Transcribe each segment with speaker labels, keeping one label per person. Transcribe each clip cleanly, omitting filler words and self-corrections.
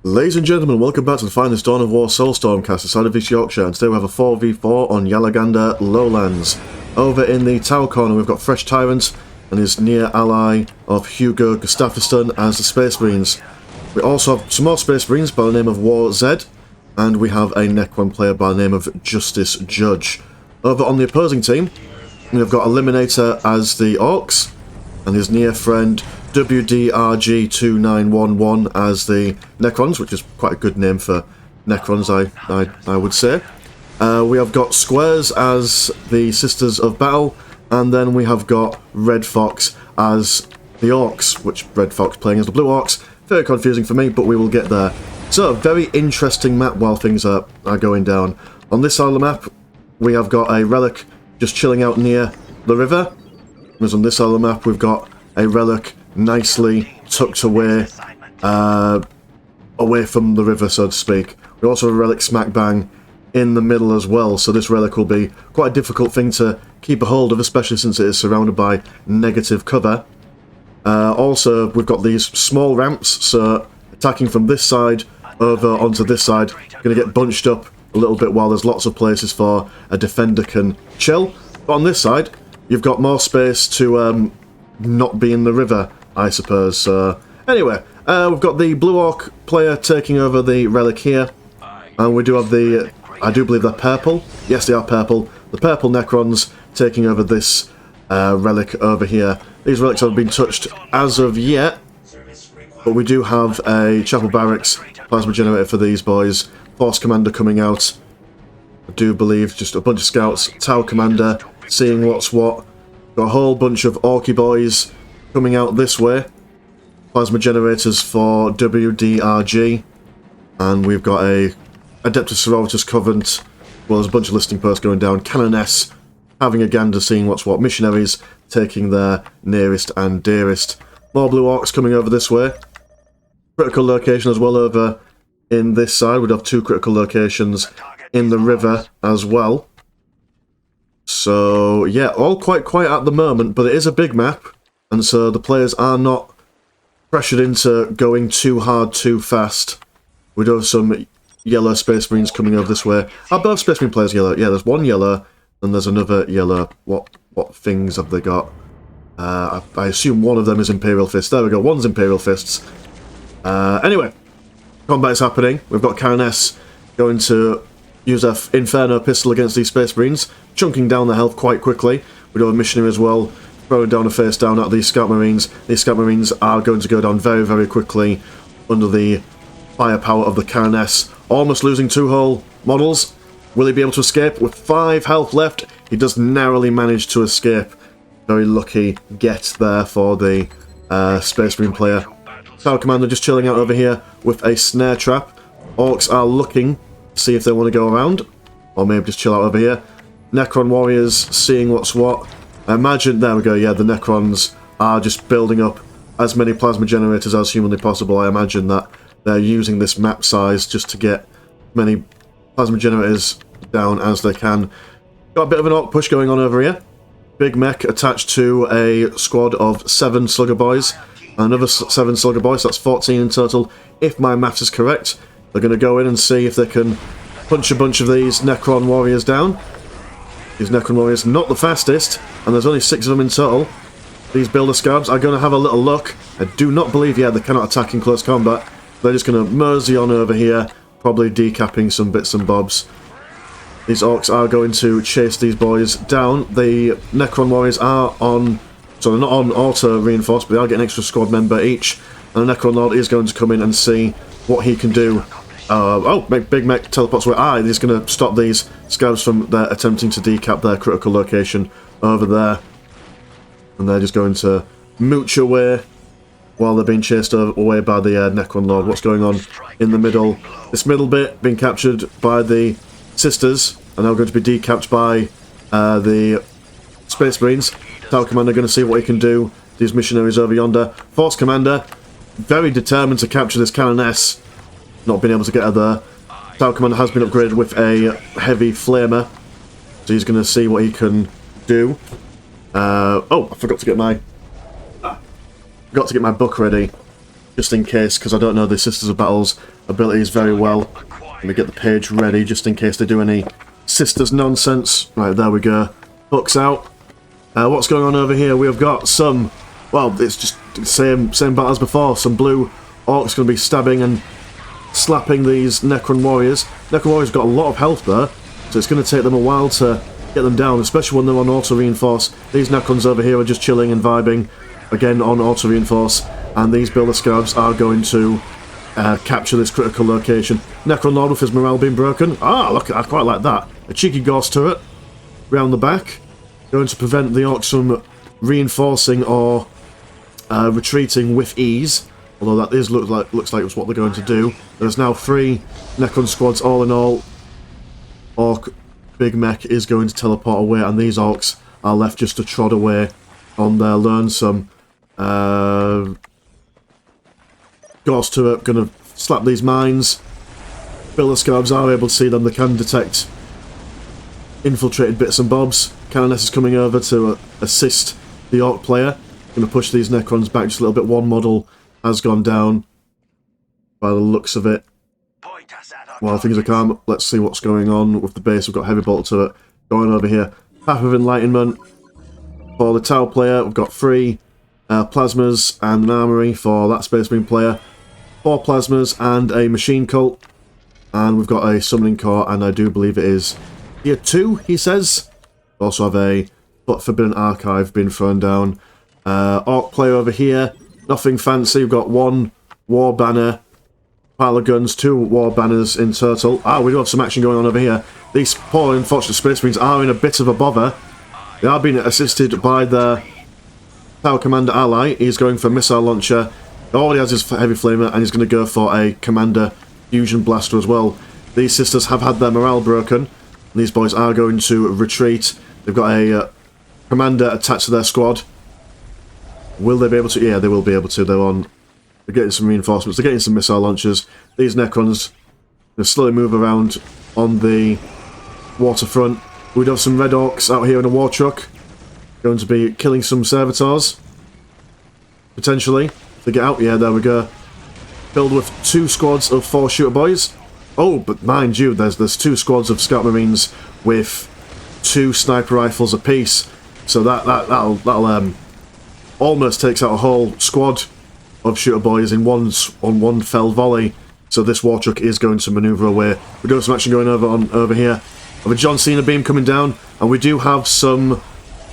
Speaker 1: Ladies and gentlemen, welcome back to the finest Dawn of War Soulstorm cast inside of East Yorkshire, and today we have a 4v4 on Yalagander Lowlands. Over in the tower corner we've got Fresh Tyrant and his near ally of Hugo Gustafsson as the Space Marines. We also have some more Space Marines by the name of War Z, and we have a Necron player by the name of Justice Judge. Over on the opposing team, we've got Eliminator as the Orks, and his near friend WDRG2911 as the Necrons, which is quite a good name for Necrons, I would say. We have got Squares as the Sisters of Battle, and then we have got Red Fox as the Orks, which Red Fox playing as the Blue Orks. Very confusing for me, but we will get there. So, very interesting map while things are going down. On this side of the map, we have got a relic just chilling out near the river. Whereas on this side of the map, we've got a relic nicely tucked away away from the river, so to speak. We also have a relic smack bang in the middle as well, so this relic will be quite a difficult thing to keep a hold of, especially since it is surrounded by negative cover. Also, we've got these small ramps, so attacking from this side over onto this side, going to get bunched up a little bit while there's lots of places for a defender can chill. But on this side, you've got more space to not be in the river, I suppose. So anyway, we've got the Blue Orc player taking over the relic here, and we do have the, I do believe they're purple. Yes, they are purple. The purple Necrons taking over this relic over here. These relics haven't been touched as of yet, but we do have a Chapel Barracks plasma generator for these boys. Force Commander coming out. I do believe just a bunch of scouts. Tower Commander seeing what's what. Got a whole bunch of Orky boys coming out this way. Plasma generators for WDRG. And we've got a Adeptus Sororitas Covenant. Well, there's a bunch of listing posts going down. Canoness having a gander, seeing what's what. Missionaries taking their nearest and dearest. More Blue Orcs coming over this way. Critical location as well over in this side. We'd have two critical locations in the river as well. So, yeah, all quite quiet at the moment, but it is a big map, and so the players are not pressured into going too hard too fast. We do have some yellow Space Marines coming over this way. Are both Space Marine players yellow? Yeah, there's one yellow, and there's another yellow. What things have they got? I assume one of them is Imperial Fists. There we go, one's Imperial Fists. Anyway, combat is happening. We've got Canoness going to use her Inferno pistol against these Space Marines, chunking down their health quite quickly. We do have a Missionary as well, throwing down a face down at these Scout Marines. These Scout Marines are going to go down very, very quickly under the firepower of the Canoness. Almost losing two whole models. Will he be able to escape? With 5 health left, he does narrowly manage to escape. Very lucky get there for the Space Marine player. Tower Commander just chilling out over here with a snare trap. Orcs are looking to see if they want to go around, or maybe just chill out over here. Necron warriors seeing what's what. I imagine, there we go, yeah, the Necrons are just building up as many plasma generators as humanly possible. I imagine that they're using this map size just to get many plasma generators down as they can. Got a bit of an Orc push going on over here. Big mech attached to a squad of 7 Slugger Boys. Another 7 Slugger Boys, that's 14 in total, if my maths is correct. They're going to go in and see if they can punch a bunch of these Necron warriors down. These Necron warriors not the fastest, and there's only 6 of them in total. These Builder Scabs are going to have a little look. I do not believe, yeah, they cannot attack in close combat. They're just going to mosey on over here, probably decapping some bits and bobs. These Orcs are going to chase these boys down. The Necron warriors are on, so they're not on auto-reinforced, but they are getting an extra squad member each. And the Necron Lord is going to come in and see what he can do. Big mech teleports away. He's going to stop these scabs from their attempting to decap their critical location over there. And they're just going to mooch away while they're being chased away by the Necron Lord. What's going on in the middle? This middle bit being captured by the Sisters, and now going to be decapped by the Space Marines. Tower Commander going to see what he can do. These missionaries over yonder. Force Commander, very determined to capture this Canoness. Not being able to get her there. Tower Commander has been upgraded with a heavy flamer, so he's going to see what he can do. I forgot to get my book ready. just in case, because I don't know the Sisters of Battle's abilities very well. Let me get the page ready just in case they do any sisters nonsense. Right, there we go. Hooks out. What's going on over here? We have got some... Well, it's just the same battle as before. Some blue orcs going to be stabbing and slapping these Necron warriors. Necron warriors got a lot of health there, so it's going to take them a while to get them down, especially when they're on auto-reinforce. These Necrons over here are just chilling and vibing, again on auto-reinforce, and these Builder Scarabs are going to capture this critical location. Necron Lord with his morale being broken. Ah, look, I quite like that. A cheeky Gauss turret round the back, going to prevent the Orcs from reinforcing or retreating with ease. Although that looks like it's what they're going to do. There's now 3 Necron squads all in all. Orc Big Mech is going to teleport away, and these Orcs are left just to trot away on their lonesome. Gauss turret going to slap these mines. Builder Scarabs are able to see them. They can detect infiltrated bits and bobs. Canoness is coming over to assist the Orc player. Going to push these Necrons back just a little bit. One model has gone down by the looks of it. While things are calm, let's see what's going on with the base. We've got Heavy Bolt turret going over here. Path of Enlightenment for the Tau player. We've got 3 plasmas and an armory for that Space Marine player. 4 plasmas and a machine cult. And we've got a summoning core, and I do believe it is tier 2, he says. We also have a Forbidden Archive being thrown down. Orc player over here. Nothing fancy. We've got 1 war banner, pile of guns, 2 war banners in total. Ah, we do have some action going on over here. These poor unfortunate Space Marines are in a bit of a bother. They are being assisted by their Power Commander ally. He's going for Missile Launcher. He already has his Heavy Flamer, and he's going to go for a Commander Fusion Blaster as well. These sisters have had their morale broken. These boys are going to retreat. They've got a Commander attached to their squad. Will they be able to? Yeah, they will be able to. They're getting some reinforcements. They're getting some missile launchers. These Necrons slowly move around on the waterfront. We'd have some Red Orcs out here in a war truck. Going to be killing some servitors. Potentially. If they get out, yeah, there we go. Filled with 2 squads of 4 shooter boys. Oh, but mind you, there's 2 squads of Scout Marines with 2 sniper rifles apiece. So that'll almost takes out a whole squad of shooter boys in one fell volley. So this war truck is going to manoeuvre away. We do have some action going over here. We have a John Cena beam coming down, and we do have some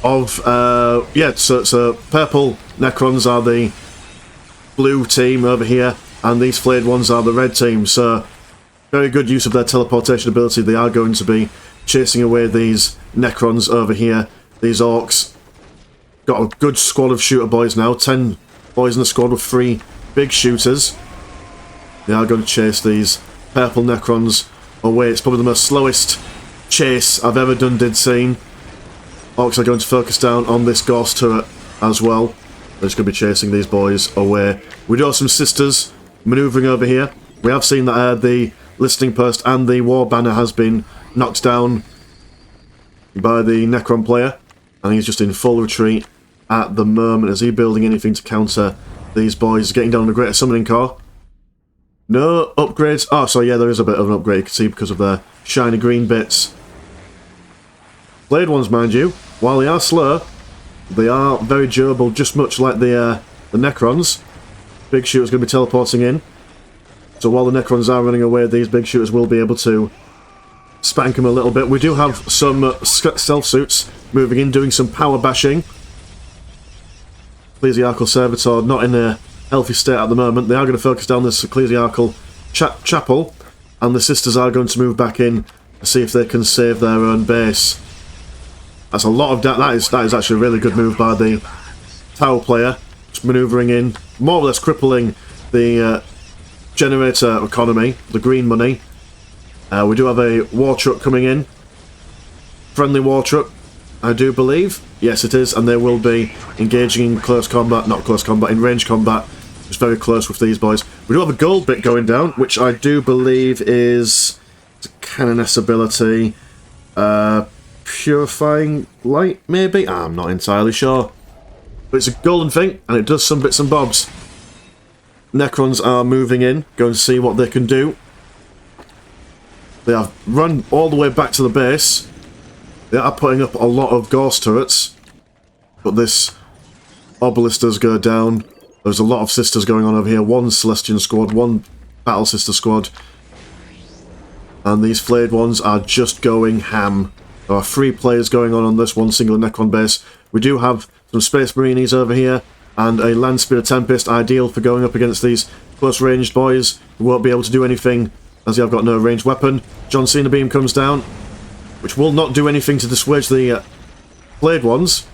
Speaker 1: of so purple Necrons are the blue team over here, and these flayed ones are the red team. So very good use of their teleportation ability. They are going to be chasing away these Necrons over here. These Orcs got a good squad of shooter boys now. 10 boys in the squad with 3 big shooters. They are going to chase these purple Necrons away. It's probably the most slowest chase I've ever did seen. Orcs are going to focus down on this Gauss turret as well. They're just going to be chasing these boys away. We do have some sisters manoeuvring over here. We have seen that the listening post and the war banner has been knocked down by the Necron player, and he's just in full retreat at the moment. Is he building anything to counter these boys? Getting down the Greater Summoning Core. No upgrades. Oh, so yeah, there is a bit of an upgrade, you can see, because of their shiny green bits. Blade ones, mind you, while they are slow, they are very durable, just much like the Necrons. Big shooters going to be teleporting in. So while the Necrons are running away, these big shooters will be able to spank them a little bit. We do have some stealth suits moving in, doing some power bashing. Ecclesiarchal Servitor not in a healthy state at the moment. They are going to focus down this Ecclesiarchal chapel, and the sisters are going to move back in to see if they can save their own base. That's a lot of that is actually a really good move by the Tau player, just manoeuvring in, more or less crippling the generator economy, the green money. We do have a war truck coming in. Friendly war truck, I do believe. Yes, it is, and they will be engaging in close combat, not close combat, in range combat. Just very close with these boys. We do have a gold bit going down, which I do believe is a Canoness ability. Purifying Light, maybe? I'm not entirely sure. But it's a golden thing, and it does some bits and bobs. Necrons are moving in, going to see what they can do. They have run all the way back to the base. They are putting up a lot of ghost turrets, but this obelisk does go down. There's a lot of sisters going on over here. One Celestian squad, one Battle Sister squad. And these flayed ones are just going ham. There are 3 players going on this one single Necron base. We do have some Space Marines over here, and a Land Spear Tempest, ideal for going up against these close-ranged boys who won't be able to do anything as they have got no ranged weapon. John Cena Beam comes down, which will not do anything to dissuade the flayed ones.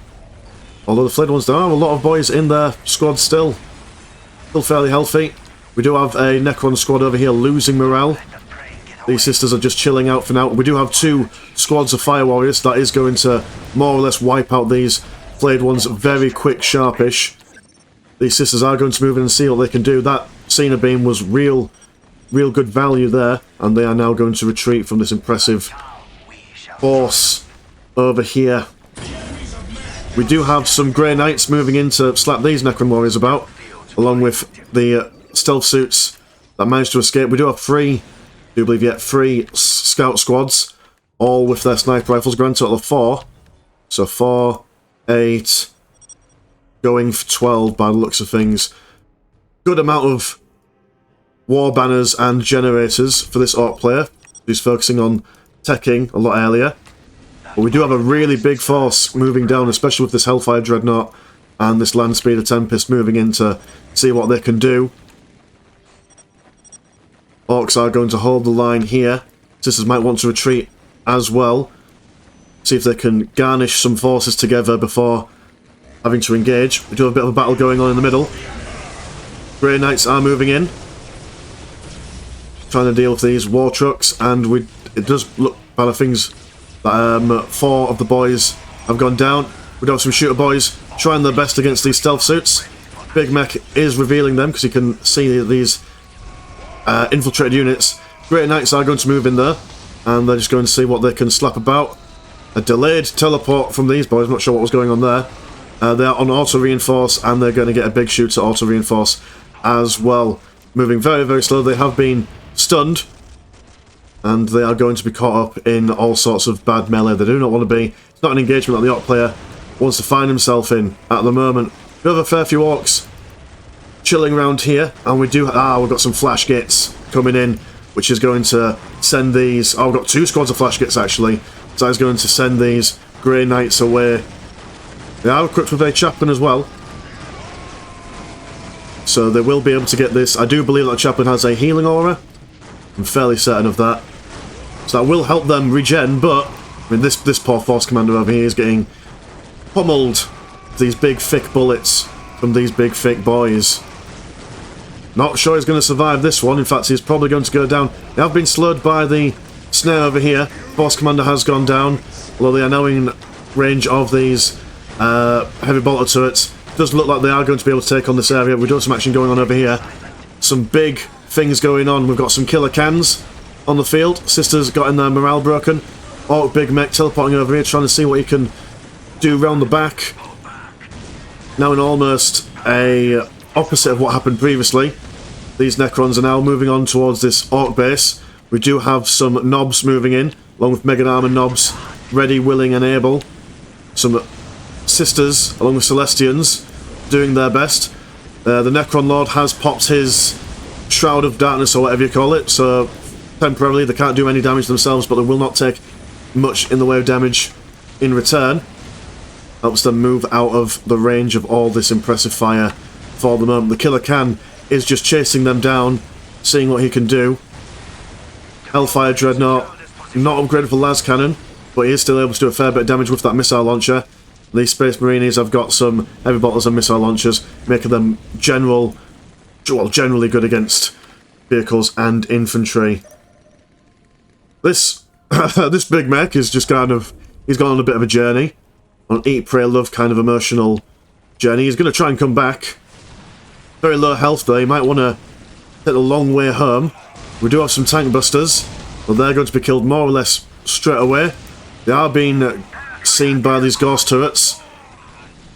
Speaker 1: Although the flayed ones, there are a lot of boys in their squad still fairly healthy. We do have a Necron squad over here losing morale. These sisters are just chilling out for now. We do have 2 squads of Fire Warriors. That is going to more or less wipe out these flayed ones very quick, sharpish. These sisters are going to move in and see what they can do. That Cena Beam was real good value there, and they are now going to retreat from this impressive force over here. We do have some Grey Knights moving in to slap these Necron Warriors about, along with the stealth suits that managed to escape. We do have 3 scout squads, all with their sniper rifles, grand total of 4. So 4, 8, going for 12 by the looks of things. Good amount of war banners and generators for this Orc player, who's focusing on teching a lot earlier. But we do have a really big force moving down, especially with this Hellfire Dreadnought and this Land Speeder Tempest moving in to see what they can do. Orcs are going to hold the line here. Sisters might want to retreat as well. See if they can garnish some forces together before having to engage. We do have a bit of a battle going on in the middle. Grey Knights are moving in, trying to deal with these war trucks, and it does look by the things that 4 of the boys have gone down. We do have some shooter boys trying their best against these stealth suits. Big Mech is revealing them because he can see these infiltrated units. Grey Knights are going to move in there, and they're just going to see what they can slap about. A delayed teleport from these boys, I'm not sure what was going on there. They are on auto-reinforce, and they're going to get a big shooter auto-reinforce as well. Moving very, very slow. They have been stunned, and they are going to be caught up in all sorts of bad melee. They do not want to be. It's not an engagement that the Orc player wants to find himself in at the moment. We have a fair few Orcs chilling around here, and we've got some flash gates coming in, which is going to send these... we've got 2 squads of flash gates actually, so that is going to send these Grey Knights away. They are equipped with a chaplain as well, so they will be able to get this. I do believe that the chaplain has a healing aura. I'm fairly certain of that. So that will help them regen, but I mean, this poor force commander over here is getting pummeled. These big thick bullets from these big thick boys. Not sure he's going to survive this one. In fact, he's probably going to go down. They have been slowed by the snare over here. Force commander has gone down, although they are now in range of these heavy bolter turrets. Does look like they are going to be able to take on this area. We do have some action going on over here. Some big things going on. We've got some killer cans on the field. Sisters got in their morale broken. Orc Big Mech teleporting over here, trying to see what he can do round the back. Now in almost a opposite of what happened previously. These Necrons are now moving on towards this Orc base. We do have some Knobs moving in, along with Mega Armor Knobs, ready, willing and able. Some Sisters, along with Celestians, doing their best. The Necron Lord has popped his Shroud of Darkness, or whatever you call it, so temporarily they can't do any damage themselves, but they will not take much in the way of damage in return. Helps them move out of the range of all this impressive fire for the moment. The Killer Can is just chasing them down, seeing what he can do. Hellfire Dreadnought, not upgraded for Las Cannon, but he is still able to do a fair bit of damage with that missile launcher. These Space Marines have got some heavy bolters and missile launchers, making them generally good against vehicles and infantry. This this Big Mech is just he's gone on a bit of a journey, on Eat, Pray, Love kind of emotional journey. He's going to try and come back. Very low health though, he might want to take a long way home. We do have some tank busters, but they're going to be killed more or less straight away. They are being seen by these ghost turrets,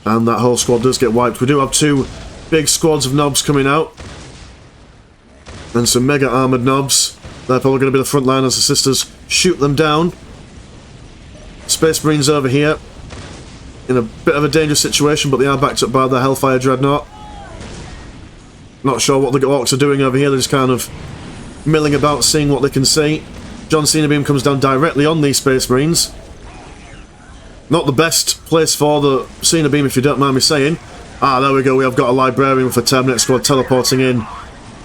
Speaker 1: and that whole squad does get wiped. We do have 2 big squads of Knobs coming out. And some mega armoured knobs. They're probably going to be the front line as the sisters shoot them down. Space Marines over here. In a bit of a dangerous situation, but they are backed up by the Hellfire Dreadnought. Not sure what the Orks are doing over here. They're just kind of milling about, seeing what they can see. John Cena Beam comes down directly on these Space Marines. Not the best place for the Cena Beam, if you don't mind me saying. Ah, there we go. We have got a Librarian with a Terminator squad teleporting in.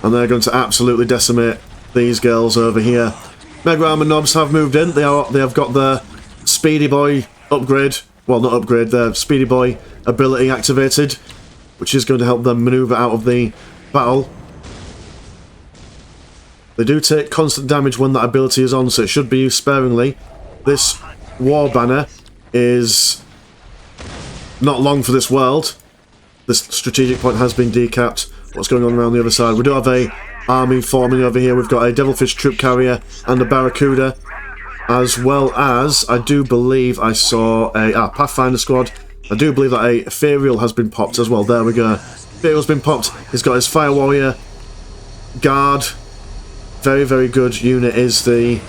Speaker 1: And they're going to absolutely decimate these girls over here. Mega Armor Knobs have moved in. They have got their Speedy Boy upgrade. Well, not upgrade, their Speedy Boy ability activated, which is going to help them maneuver out of the battle. They do take constant damage when that ability is on, so it should be used sparingly. This War Banner is not long for this world. This strategic point has been decapped. What's going on around the other side? We do have a army forming over here. We've got a Devilfish Troop Carrier and a Barracuda, as well as, I do believe I saw a Pathfinder squad. I do believe that a Ethereal has been popped as well. There we go. Ethereal's been popped. He's got his Fire Warrior Guard. Very, very good unit is the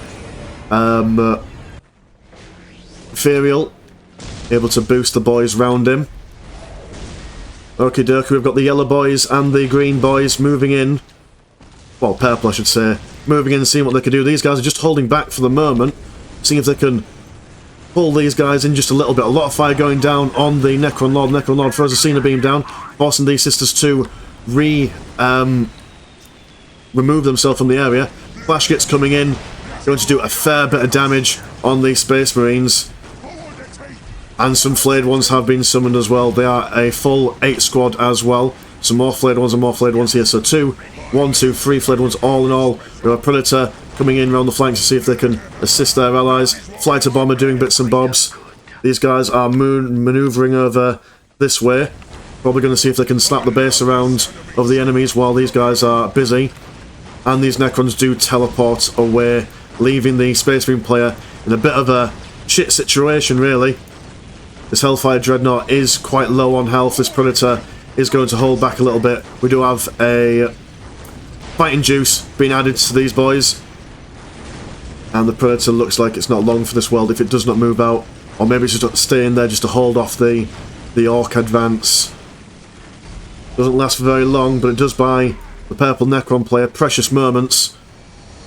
Speaker 1: Ethereal. Able to boost the boys round him. Okie dokie, we've got the yellow boys and the green boys moving in. Well, purple I should say. Moving in and seeing what they can do. These guys are just holding back for the moment. Seeing if they can pull these guys in just a little bit. A lot of fire going down on the Necron Lord. Necron Lord throws a Cena Beam down, forcing these sisters to remove themselves from the area. Flash gets coming in. Going to do a fair bit of damage on these Space Marines. And some flayed ones have been summoned as well. They are a full 8 squad as well. Some more flayed ones and more flayed ones here. So 3 flayed ones all in all. We have a Predator coming in around the flanks to see if they can assist their allies. Fighter Bomber doing bits and bobs. These guys are manoeuvring over this way. Probably going to see if they can slap the base around of the enemies while these guys are busy. And these Necrons do teleport away, leaving the Space Marine player in a bit of a shit situation, really. This Hellfire Dreadnought is quite low on health. This Predator is going to hold back a little bit. We do have a Fighting Juice being added to these boys. And the Predator looks like it's not long for this world if it does not move out. Or maybe it's just staying there just to hold off the Ork advance. Doesn't last for very long, but it does buy the purple Necron player precious moments.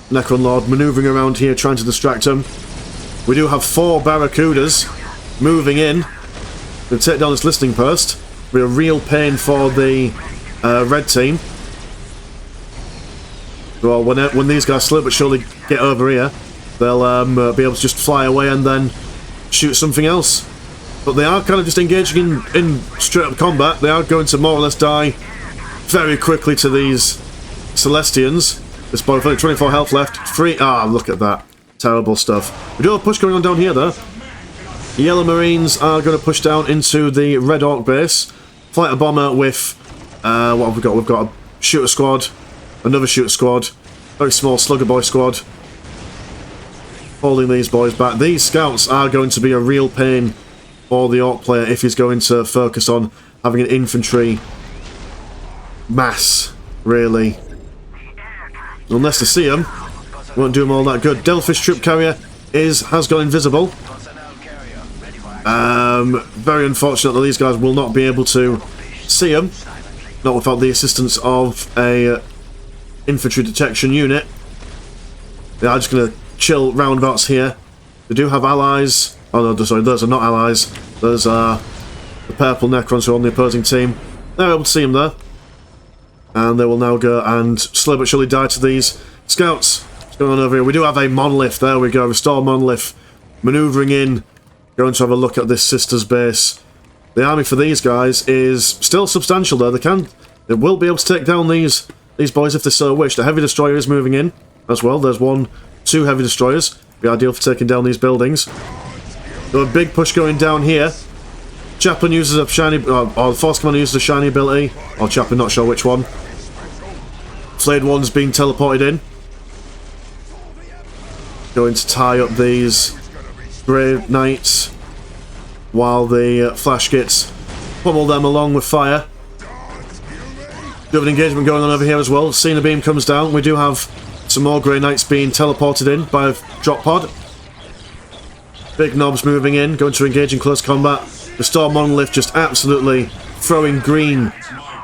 Speaker 1: Necron Lord manoeuvring around here trying to distract him. We do have 4 Barracudas moving in. We'll take down this listening post. Be a real pain for the red team. Well, when these guys slowly but surely get over here, they'll be able to just fly away and then shoot something else. But they are kind of just engaging in straight up combat. They are going to more or less die very quickly to these Celestians. This boy with only 24 health left. Look at that. Terrible stuff. We do have a push going on down here though. The Yellow Marines are going to push down into the Red Ork base. Fighter Bomber with, what have we got? We've got a Shooter Squad, another Shooter Squad, very small Slugger Boy Squad. Holding these boys back. These Scouts are going to be a real pain for the Ork player if he's going to focus on having an infantry mass, really. Unless they see him, won't do him all that good. Devilfish Troop Carrier has gone invisible. Very unfortunate that these guys will not be able to see him, not without the assistance of a infantry detection unit. They are just going to chill roundabouts here. They do have allies. Oh no, sorry, those are not allies. Those are the purple Necrons who are on the opposing team. They're able to see him there. And they will now go and slowly but surely die to these scouts. What's going on over here? We do have a Monolith. There we go. Restore Monolith. Manoeuvring in. Going to have a look at this sister's base. The army for these guys is still substantial though. They will be able to take down these boys if they so wish. The heavy destroyer is moving in as well. There's 2 heavy destroyers. Be ideal for taking down these buildings. There's a big push going down here. Chaplain uses a shiny, or the Force Commander uses a shiny ability. Or Chaplain, not sure which one. Flayed one's being teleported in. Going to tie up these Grey Knights while the Flash gets pummel them along with fire. Do have an engagement going on over here as well. Cena beam comes down. We do have some more Grey Knights being teleported in by a drop pod. Big knobs moving in, going to engage in close combat. The Storm Monolith just absolutely throwing green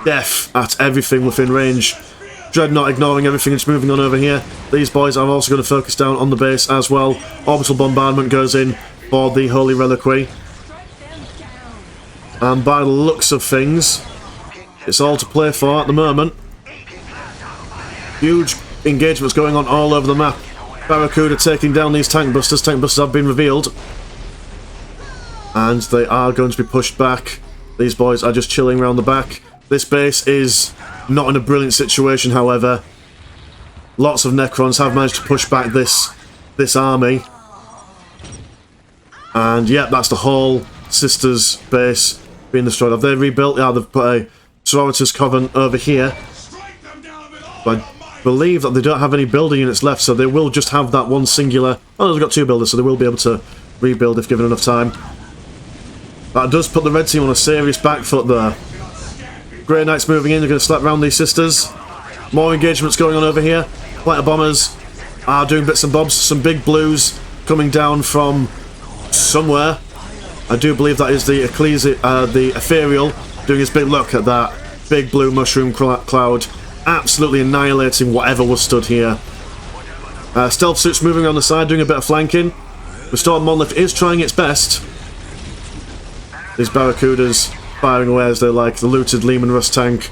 Speaker 1: death at everything within range. Dreadnought ignoring everything, it's moving on over here. These boys are also going to focus down on the base as well. Orbital bombardment goes in for the Holy Reliquary. And by the looks of things, it's all to play for at the moment. Huge engagements going on all over the map. Barracuda taking down these tank busters. Tank busters have been revealed. And they are going to be pushed back. These boys are just chilling around the back. This base is not in a brilliant situation, however. Lots of Necrons have managed to push back this army. And yeah, that's the whole Sisters base being destroyed. Have they rebuilt? Yeah, they've put a Sororitas Coven over here. But I believe that they don't have any builder units left, so they will just have that one singular... Oh, no, they've got two builders, so they will be able to rebuild if given enough time. That does put the red team on a serious back foot there. Grey Knights moving in, they're going to slap round these Sisters. More engagements going on over here. Fighter bombers are doing bits and bobs. Some big blues coming down from somewhere. I do believe that is the Ethereal doing his big look at that big blue mushroom cloud. Absolutely annihilating whatever was stood here. Stealth suits moving on the side, doing a bit of flanking. The Storm Monolith is trying its best. These Barracudas firing away as they like. The looted Lehman Russ tank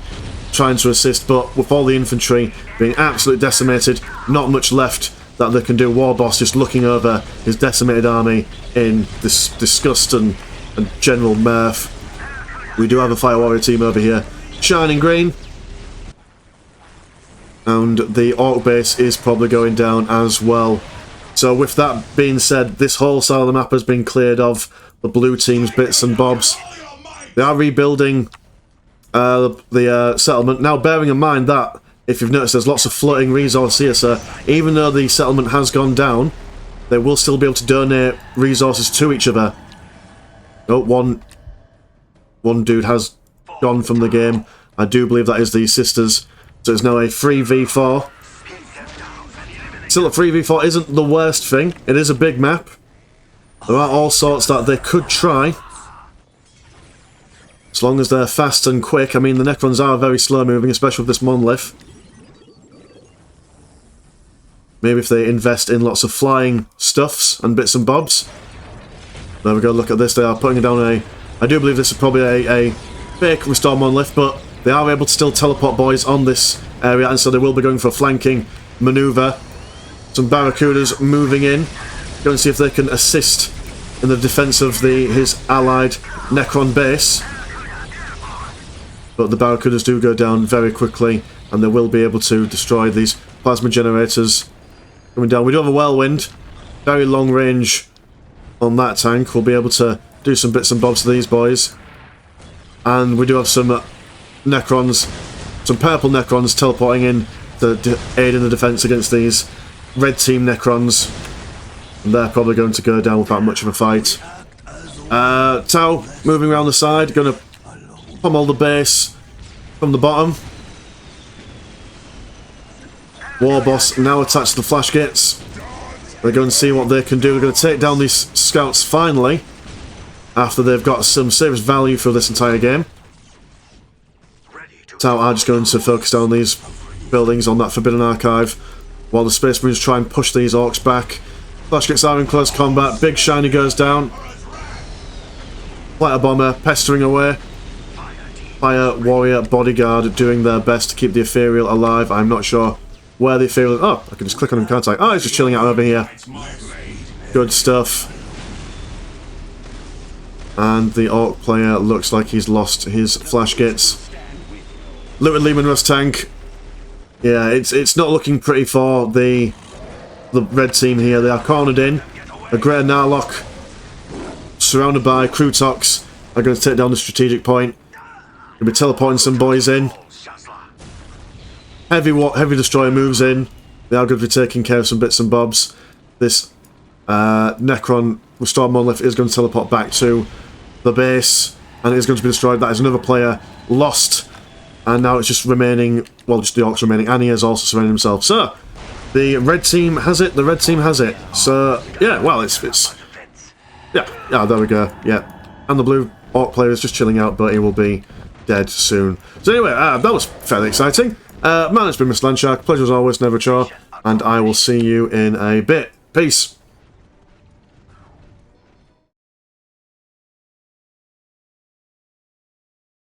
Speaker 1: trying to assist, but with all the infantry being absolutely decimated, not much left that they can do. Warboss just looking over his decimated army in this disgust and general mirth. We do have a Fire Warrior team over here, shining green. And the Orc base is probably going down as well. So with that being said, this whole side of the map has been cleared of the blue team's bits and bobs. They are rebuilding the settlement. Now, bearing in mind that, if you've noticed, there's lots of floating resource here, so even though the settlement has gone down, they will still be able to donate resources to each other. Oh, one dude has gone from the game. I do believe that is the Sisters. So it's now a 3v4. Still, a 3v4 isn't the worst thing. It is a big map. There are all sorts that they could try. As long as they're fast and quick. I mean, the Necrons are very slow moving, especially with this Monolith. Maybe if they invest in lots of flying stuffs and bits and bobs. There we go, look at this. They are putting down a... I do believe this is probably a fake Restore Monolith, but they are able to still teleport boys on this area, and so they will be going for a flanking manoeuvre. Some Barracudas moving in. Going to see if they can assist in the defence of his allied Necron base. But the Barracudas do go down very quickly, and they will be able to destroy these plasma generators coming down. We do have a Whirlwind, very long range on that tank. We'll be able to do some bits and bobs to these boys. And we do have some Necrons, some purple Necrons teleporting in to aid in the defence against these red team Necrons. And they're probably going to go down without much of a fight. Tau moving around the side, going to pummel the base from the bottom. Warboss now attached to the flash gates. They're going to see what they can do. They're going to take down these scouts finally, after they've got some serious value for this entire game. Tau are just going to focus down these buildings on that Forbidden Archive, while the Space Marines try and push these Orcs back. Flash gates are in close combat. Big Shiny goes down. Fighter Bomber pestering away. Fire Warrior Bodyguard doing their best to keep the Ethereal alive. I'm not sure where the Ethereal... Oh, I can just click on him, can't I? Oh, he's just chilling out over here. Good stuff. And the Orc player looks like he's lost his flash gates. Looted Lehman Russ tank. Yeah, it's not looking pretty for the red team here. They are cornered in. A Grey Narlock, surrounded by Krutox, are going to take down the strategic point. Going to be teleporting some boys in. Heavy Destroyer moves in. They are going to be taking care of some bits and bobs. This Necron Restore Monolith is going to teleport back to the base, and it is going to be destroyed. That is another player lost And now it's just remaining, well, just the Orcs remaining, and he has also surrendered himself. So, the red team has it, the red team has it. So, yeah, well, it's yeah, there we go, yeah. And the blue Orc player is just chilling out, but he will be dead soon. So anyway, that was fairly exciting. Man, it's been Mr. Landshark, pleasure as always, never a chore, and I will see you in a bit. Peace.